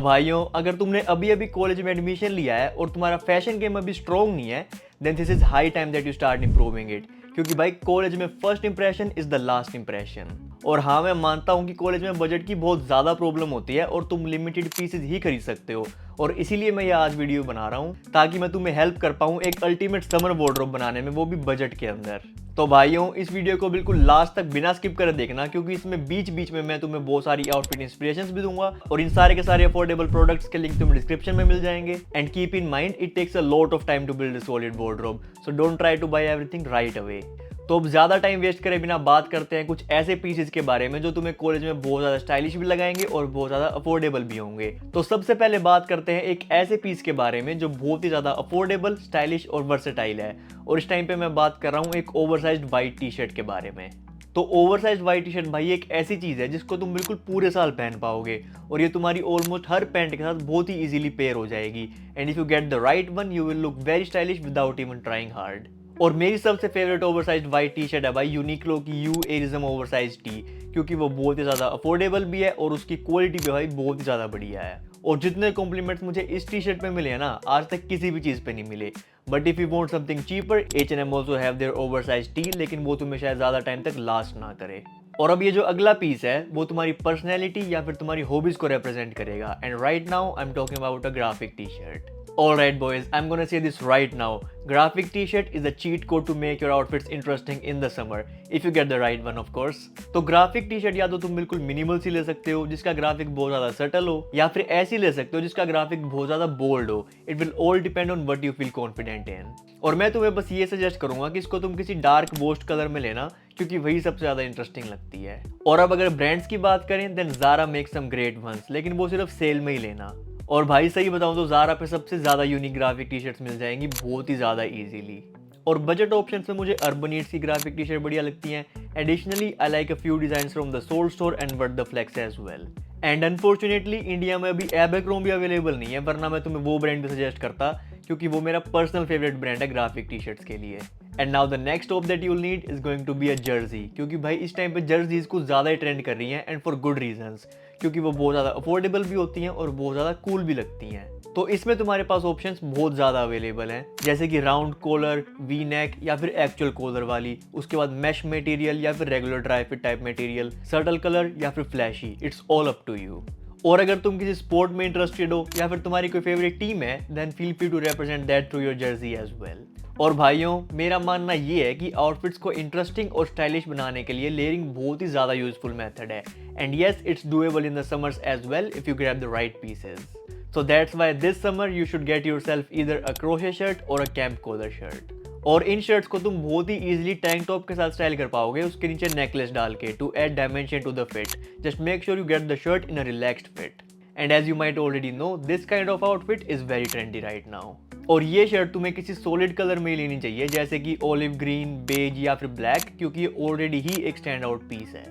भाइयों, अगर तुमने अभी अभी कॉलेज में एडमिशन लिया है और तुम्हारा फैशन गेम अभी स्ट्रॉन्ग नहीं है, then this is high time that you start improving it. क्योंकि भाई कॉलेज में first impression is the last impression. और हाँ, मैं मानता हूँ कि कॉलेज में बजट की बहुत ज़्यादा प्रॉब्लम होती है और तुम लिमिटेड पीसेज ही खरीद सकते हो। और इसीलिए मैं ये आज वीडियो बना रहा हूँ ताकि मैं तुम्हें हेल्प कर पाऊँ एक अल्टीमेट समर वार्डरोब बनाने में, वो भी बजट के अंदर। तो भाइयों, इस वीडियो को बिल्कुल लास्ट तक बिना स्किप कर देखना, क्योंकि इसमें बीच बीच में मैं तुम्हें बहुत सारी आउटफिट इंस्पिरेशंस भी दूंगा और इन सारे के सारे अफोर्डेबल प्रोडक्ट्स के लिंक तुम्हें डिस्क्रिप्शन में मिल जाएंगे। And keep in mind, it takes a lot of time to build a solid wardrobe, so don't try to buy everything right away. तो अब ज्यादा टाइम वेस्ट करे बिना बात करते हैं कुछ ऐसे पीसेस के बारे में जो तुम्हें कॉलेज में बहुत ज्यादा स्टाइलिश भी लगाएंगे और बहुत ज्यादा अफोर्डेबल भी होंगे। तो सबसे पहले बात करते हैं एक ऐसे पीस के बारे में जो बहुत ही ज्यादा अफोर्डेबल, स्टाइलिश और वर्सेटाइल है। और इस टाइम पे मैं बात कर रहा हूँ एक ओवरसाइज्ड व्हाइट टी शर्ट के बारे में। तो ओवरसाइज्ड व्हाइट टी शर्ट भाई एक ऐसी चीज है जिसको तुम बिल्कुल पूरे साल पहन पाओगे और ये तुम्हारी ऑलमोस्ट हर पैंट के साथ बहुत ही इजीली पेयर हो जाएगी। And if you get the right one, you will look very stylish without even trying hard. और मेरी सबसे favourite oversized white T shirt है भाई यूनिक्लो की यू एरिज्म ओवरसाइज टी, क्योंकि वो बहुत ही ज़्यादा अफोर्डेबल भी है और उसकी क्वालिटी भी भाई बहुत ही ज़्यादा बढ़िया है। और जितने कॉम्प्लीमेंट्स मुझे इस टी शर्ट पे मिले हैं ना, आज तक किसी भी चीज़ पे नहीं मिले। But if you want something cheaper, H&M also have their oversize T, लेकिन वो तुम्हें शायद ज़्यादा टाइम तक लास्ट ना करे। और अब ये जो अगला पीस है वो तुम्हारी पर्सनैलिटी या फिर तुम्हारी हॉबीज को रिप्रेजेंट करेगा। And right now I am talking about a graphic T shirt. Alright boys, I'm gonna say this right now. Graphic t-shirt is a cheat code to make your outfits interesting in the summer. If you get the right one of course. तो graphic T shirt या तो तुम बिल्कुल minimal सी ले सकते हो जिसका graphic बहुत ज्यादा सटल हो, या फिर ऐसी ले सकते हो जिसका ग्राफिक बहुत ज्यादा बोल्ड हो। It will all depend on what you feel confident in. और मैं तुम्हें बस ये सजेस्ट करूंगा कि इसको तुम किसी डार्क वॉश्ड कलर में लेना, क्योंकि वही सबसे ज्यादा इंटरेस्टिंग लगती है। और अब अगर ब्रांड्स की बात करें, then Zara makes some great ones, लेकिन वो सिर्फ सेल में ही लेना। और भाई सही बताऊं तो ज़ारा पे सबसे ज़्यादा यूनिक ग्राफिक टी शर्ट्स मिल जाएंगी बहुत ही ज़्यादा इजीली। और बजट ऑप्शंस में मुझे अर्बन ईट्स की ग्राफिक टी शर्ट बढ़िया लगती हैं। Additionally I like a few designs from the Souled Store and word the flex as well. And unfortunately India में अभी एबेक्रोम्बी अवेलेबल नहीं है, वरना मैं तुम्हें वो ब्रांड भी सजेस्ट करता, क्योंकि वो मेरा पर्सनल फेवरेट ब्रांड है ग्राफिक टी शर्ट्स के लिए। And now the next top that you will need is going to be a jersey, क्योंकि भाई इस टाइम पे जर्सीज कुछ ज़्यादा ही ट्रेंड कर रही हैं एंड फॉर गुड रीजंस, क्योंकि वो बहुत ज़्यादा अफोर्डेबल भी होती हैं और बहुत ज़्यादा कूल भी लगती हैं। तो इसमें तुम्हारे पास ऑप्शंस बहुत ज़्यादा अवेलेबल हैं, जैसे कि राउंड कॉलर, वी नेक या फिर एक्चुअल कॉलर वाली, उसके बाद मैश मटेरियल या फिर regular dry fit type material, subtle colour या फिर flashy, it's all up to you. और अगर तुम किसी स्पोर्ट में इंटरेस्टेड हो या फिर तुम्हारी कोई फेवरेट टीम है, then feel free to represent that through your jersey as well. और भाइयों, मेरा मानना ये है कि आउटफिट्स को इंटरेस्टिंग और स्टाइलिश बनाने के लिए लेयरिंग बहुत ही ज़्यादा यूजफुल मेथड है। And yes, it's doable in the summers as well if you grab the right pieces. So that's why this summer you should get yourself either a crochet shirt or a camp collar shirt. और इन shirts को तुम बहुत ही easily tank top के साथ style कर पाओगे, उसके नीचे नेकलेस डाल के, to add dimension to the fit. Just make sure you get the shirt in a relaxed fit. And as you might already know, this kind of outfit is very trendy right now. और ये shirt तुम्हें किसी solid colour में लेनी चाहिए, जैसे कि olive green, beige या फिर ब्लैक, क्योंकि ये ऑलरेडी ही एक स्टैंड आउट पीस है।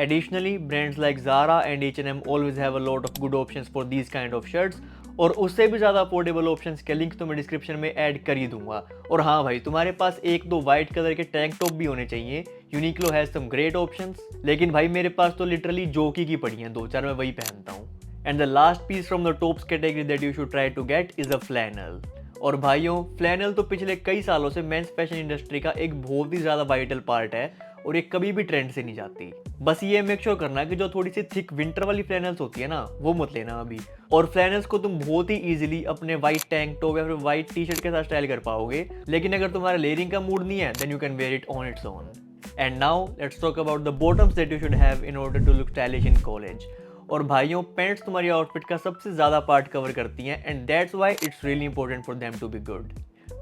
Additionally, brands like Zara and H&M always have a lot of good options for these kind of shirts, और उससे भी ज़्यादा अफोर्डेबल ऑप्शंस के लिंक तो मैं डिस्क्रिप्शन में ऐड कर ही दूंगा। और हाँ भाई, तुम्हारे पास एक दो वाइट कलर के टैंक टॉप भी होने चाहिए। Uniqlo has some great options, लेकिन भाई मेरे पास तो लिटरली जोकी की पड़ी हैं दो चार, मैं वही पहनता हूँ। And the last piece from the tops category that you should try to get is a flannel. और भाइयों, फ्लैनल तो पिछले कई सालों से मेंस फैशन इंडस्ट्री का एक बहुत ही ज़्यादा वाइटल पार्ट है और ये कभी भी ट्रेंड से नहीं जाती। बस ये मेक श्योर करना कि जो थोड़ी सी थिक विंटर वाली फ्लैनल्स होती है ना, वो मत लेना अभी। और फ्लैनल्स को तुम बहुत ही इजीली अपने वाइट टैंक टॉप या फिर वाइट टी शर्ट के साथ स्टाइल कर पाओगे, लेकिन अगर तुम्हारा लेयरिंग का मूड नहीं है, then you can wear it on its own. And now let's talk about the bottoms that you should have in order to look stylish in college. और भाइयों, पैंट्स तुम्हारी आउटफिट का सबसे ज़्यादा पार्ट कवर करती हैं, and that's why it's really important for them to be good.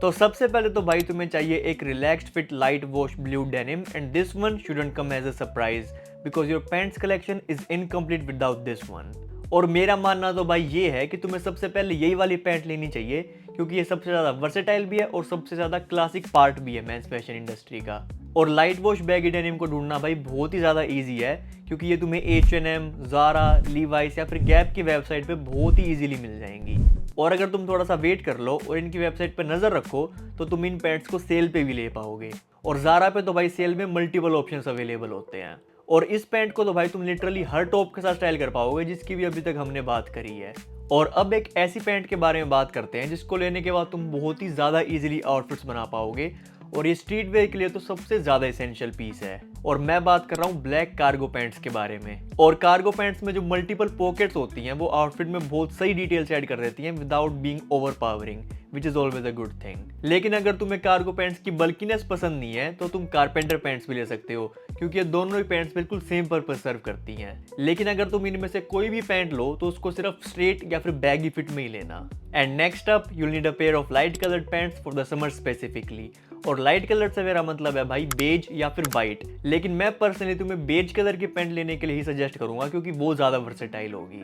तो सबसे पहले तो भाई तुम्हें चाहिए एक relaxed fit light wash blue denim, and this one shouldn't come as a surprise because your pants collection is incomplete without this one. और मेरा मानना तो भाई ये है कि तुम्हें सबसे पहले यही वाली पैंट लेनी चाहिए, क्योंकि ये सबसे ज़्यादा वर्सेटाइल भी है और सबसे ज़्यादा क्लासिक पार्ट भी है मेंस फैशन इंडस्ट्री का। और लाइट वॉश बैगी डेनिम को ढूंढना भाई बहुत ही ज़्यादा ईजी है, क्योंकि ये तुम्हें H&M, ज़ारा, लीवाइस या फिर गैप की वेबसाइट पे बहुत ही ईजिली मिल जाएंगी। और अगर तुम थोड़ा सा वेट कर लो और इनकी वेबसाइट पर नज़र रखो, तो तुम इन पैंट्स को सेल पे भी ले पाओगे। और ज़ारा पे तो भाई सेल में मल्टीपल ऑप्शंस अवेलेबल होते हैं। और इस पैंट को तो भाई तुम लिटरली हर टॉप के साथ स्टाइल कर पाओगे जिसकी भी अभी तक हमने बात करी है। और अब एक ऐसी पैंट के बारे में बात करते हैं जिसको लेने के बाद तुम बहुत ही ज़्यादा इजीली आउटफिट्स बना पाओगे, और ये स्ट्रीट वेयर के लिए तो सबसे ज़्यादा एसेंशियल पीस है। और मैं बात कर रहा हूँ ब्लैक कार्गो पैंट्स के बारे में। और कार्गो पैंट्स में जो मल्टीपल पॉकेट्स होती हैं वो आउटफिट में बहुत सही डिटेल्स ऐड कर देती हैं without being overpowering, which is always a good thing. लेकिन अगर तुम्हें कार्गो पैंट्स की बल्कीनेस पसंद नहीं है तो तुम कारपेंटर पैंट्स भी ले सकते हो, क्योंकि ये दोनों ही पैंट्स बिल्कुल सेम पर्पस सर्व करती हैं। लेकिन अगर तुम इनमें से कोई भी पैंट लो तो उसको सिर्फ स्ट्रेट या फिर बैगी फिट में ही लेना। And next up you need a pair of light coloured pants for the summer specifically. और लाइट कलर से मेरा मतलब है भाई बेज या फिर वाइट, लेकिन मैं पर्सनली तुम्हें बेज कलर की पैंट लेने के लिए ही सजेस्ट करूंगा क्योंकि वो ज़्यादा वर्सेटाइल होगी।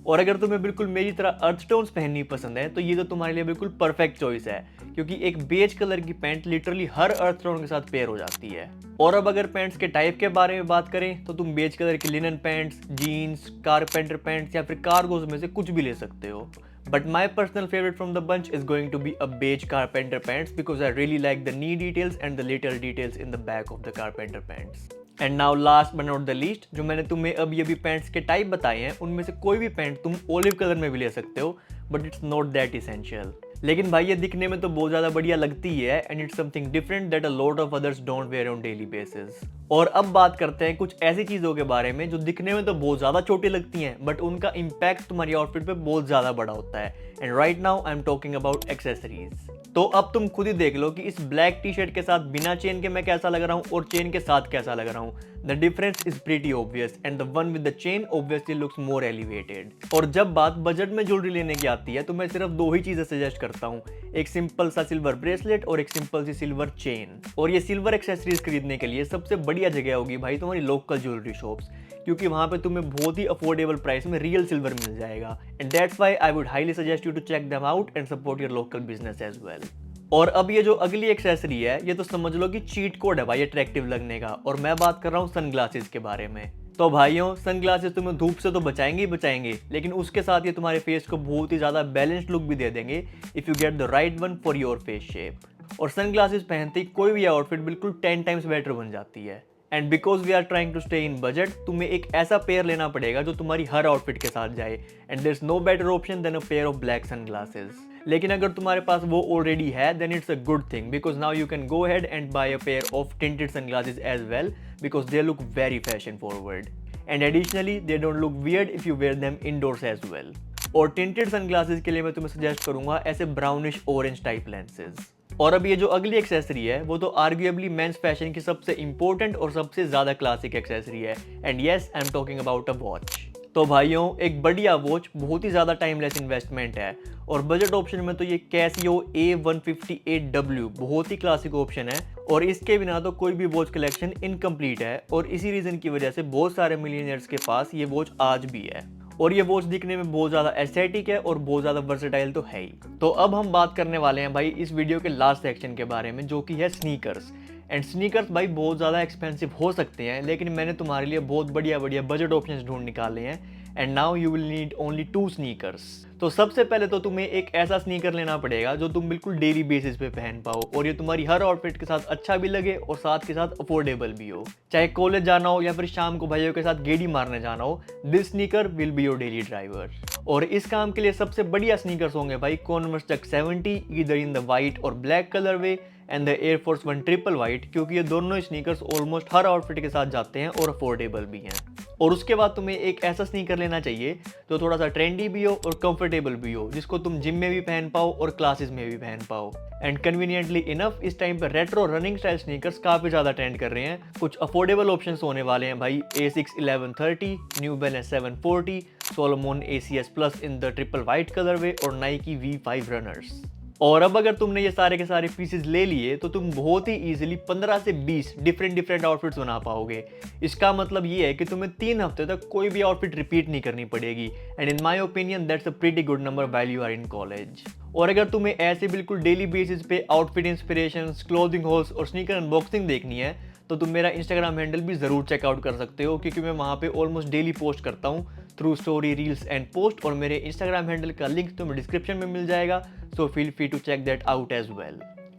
और अगर तुम्हें बिल्कुल मेरी तरह अर्थ टोन्स पहननी पसंद है तो ये तो तुम्हारे लिए बिल्कुल परफेक्ट चॉइस है, क्योंकि एक बेज कलर की पैंट लिटरली हर अर्थ टोन के साथ पेयर हो जाती है। और अब अगर पैंट्स के टाइप के बारे में बात करें तो तुम बेज कलर की linen pants, jeans, carpenter pants या फिर कार्गोज में से कुछ भी ले सकते हो। But my personal favorite from the bunch is going to be a beige carpenter pants because I really like the knee details and the little details in the back of the carpenter pants. And now last but not the least, जो मैंने तुम्हें अभी pants के type बताए हैं उनमें से कोई भी पैंट तुम ओलिव कलर में भी ले सकते हो, but it's not that essential. लेकिन भाई ये दिखने में तो बहुत ज़्यादा बढ़िया लगती है and it's something different that a lot of others don't wear on daily basis. और अब बात करते हैं कुछ ऐसी चीज़ों के बारे में जो दिखने में तो बहुत ज़्यादा छोटी लगती हैं बट उनका इम्पैक्ट तुम्हारी आउटफिट पे बहुत ज़्यादा बड़ा होता है। And right now I am talking about accessories. तो अब तुम खुद ही देख लो कि इस ब्लैक टी शर्ट के साथ बिना चेन के मैं कैसा लग रहा हूँ और चेन के साथ कैसा लग रहा हूँ। The difference is pretty obvious and the one with the chain obviously looks more elevated. और जब बात बजट में ज्वेलरी लेने की आती है तो मैं सिर्फ दो ही चीजें सजेस्ट करता हूँ, एक सिंपल सा सिल्वर ब्रेसलेट और एक सिंपल सी सिल्वर चेन। और ये सिल्वर एक्सेसरीज खरीदने के लिए सबसे बढ़िया जगह होगी भाई तुम्हारी लोकल ज्वेलरी शॉप्स, क्योंकि वहाँ पे तुम्हें बहुत ही अफोर्डेबल प्राइस में रियल सिल्वर मिल जाएगा। And that's why I would highly suggest you to check them out and support your local business as well. और अब ये जो अगली एक्सेसरी है ये तो समझ लो कि चीट कोड है भाई अट्रैक्टिव लगने का, और मैं बात कर रहा हूँ सनग्लासेस के बारे में। तो भाइयों सनग्लासेस तुम्हें धूप से तो बचाएंगे ही बचाएंगे, लेकिन उसके साथ ये तुम्हारे फेस को बहुत ही ज़्यादा बैलेंस्ड लुक भी दे देंगे if you get the right one for your face shape. और सनग्लासेस पहनते ही कोई भी आउटफिट बिल्कुल 10 टाइम्स बेटर बन जाती है। And because we are trying to stay in budget, तुम्हें एक ऐसा पेयर लेना पड़ेगा जो तुम्हारी हर आउटफिट के साथ जाए, and there is no better option than a pair of black sunglasses. लेकिन अगर तुम्हारे पास वो ऑलरेडी है then it's a good thing because now you can go ahead and buy a pair of tinted sunglasses as well because they look very fashion forward and additionally they don't look weird if you wear them indoors as well। और tinted sunglasses के लिए मैं तुम्हें suggest करूंगा ऐसे brownish orange type lenses. और अब ये जो अगली एक्सेसरी है वो तो आर्ग्यूएबली मेंस फैशन की सबसे इंपॉर्टेंट और सबसे ज्यादा क्लासिक एक्सेसरी है, and yes I am talking about a watch. तो भाइयों एक बढ़िया वॉच बहुत ही ज़्यादा टाइमलेस इन्वेस्टमेंट है, और बजट ऑप्शन में तो ये कैसियो A158W बहुत ही क्लासिक ऑप्शन है, और इसके बिना तो कोई भी वॉच कलेक्शन इनकम्प्लीट है। और इसी रीज़न की वजह से बहुत सारे मिलियनियर्स के पास ये वॉच आज भी है, और ये वॉच दिखने में बहुत ज़्यादा एस्थेटिक है और बहुत ज़्यादा वर्सेटाइल तो है ही। तो अब हम बात करने वाले हैं भाई इस वीडियो के लास्ट सेक्शन के बारे में, जो कि है स्नीकर्स। एंड स्नीकर्स भाई बहुत ज़्यादा एक्सपेंसिव हो सकते हैं, लेकिन मैंने तुम्हारे लिए बहुत बढ़िया बढ़िया बजट ऑप्शंस ढूंढ निकाले हैं, and now you will need only 2 sneakers. तो सबसे पहले तो तुम्हें एक ऐसा स्नीकर लेना पड़ेगा जो तुम बिल्कुल डेली बेसिस पे पहन पाओ और ये तुम्हारी हर आउटफिट के साथ अच्छा भी लगे और साथ के साथ अफोर्डेबल भी हो। चाहे कॉलेज जाना हो या फिर शाम को भाइयों के साथ गेड़ी मारने जाना हो, this sneaker will be your daily driver. और इस काम के लिए सबसे बढ़िया स्नीकर्स होंगे भाई Converse Chuck 70 either in the white और black colour way and the Air Force 1 triple white, क्योंकि ये दोनों स्नीकर्स ऑलमोस्ट हर आउटफिट के साथ जाते हैं और अफोर्डेबल भी हैं। और उसके बाद तुम्हें एक ऐसा स्नीकर लेना चाहिए जो थोड़ा सा ट्रेंडी भी हो और कंफर्टेबल भी हो, जिसको तुम जिम में भी पहन पाओ और क्लासेस में भी पहन पाओ। एंड कन्वीनियंटली इनफ इस टाइम पर रेट्रो रनिंग स्टाइल स्नीकर्स काफी ज्यादा ट्रेंड कर रहे हैं। कुछ अफोर्डेबल ऑप्शंस होने वाले हैं भाई Asics 1130, New Balance 740, Salomon ACS plus in the triple white colour way और नाइकी V5 रनर्स। और अब अगर तुमने ये सारे के सारे पीसेस ले लिए तो तुम बहुत ही इजीली 15 से 20 डिफरेंट आउटफिट्स बना पाओगे। इसका मतलब ये है कि तुम्हें 3 हफ्ते तक कोई भी आउटफिट रिपीट नहीं करनी पड़ेगी, and in my opinion that's a pretty good number while you are in college. और अगर तुम्हें ऐसे बिल्कुल डेली बेसिस पे आउटफिट इंस्पिरेशंस, क्लोथिंग हॉल्स और स्नीकर अनबॉक्सिंग देखनी है तो तुम मेरा इंस्टाग्राम हैंडल भी ज़रूर चेकआउट कर सकते हो, क्योंकि मैं वहाँ पे ऑलमोस्ट डेली पोस्ट करता हूँ through story, reels and post, और मेरे इंस्टाग्राम हैंडल का लिंक तुम्हें डिस्क्रिप्शन में मिल जाएगा, so feel free to check that out as well.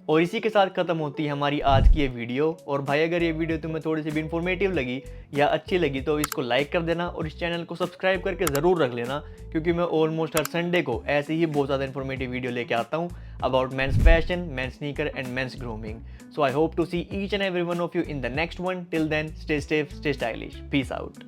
और इसी के साथ ख़त्म होती है हमारी आज की ये वीडियो। और भाई अगर ये वीडियो तुम्हें थोड़ी सी भी इन्फॉर्मेटिव लगी या अच्छी लगी तो इसको लाइक कर देना और इस चैनल को सब्सक्राइब करके ज़रूर रख लेना, क्योंकि मैं ऑलमोस्ट हर संडे को ऐसे ही बहुत ज़्यादा इन्फॉर्मेटिव वीडियो लेके आता हूँ about men's fashion, men's sneaker and men's grooming. So I hope to see each and every one of you in the next one. Till then, stay safe, stay stylish. Peace out.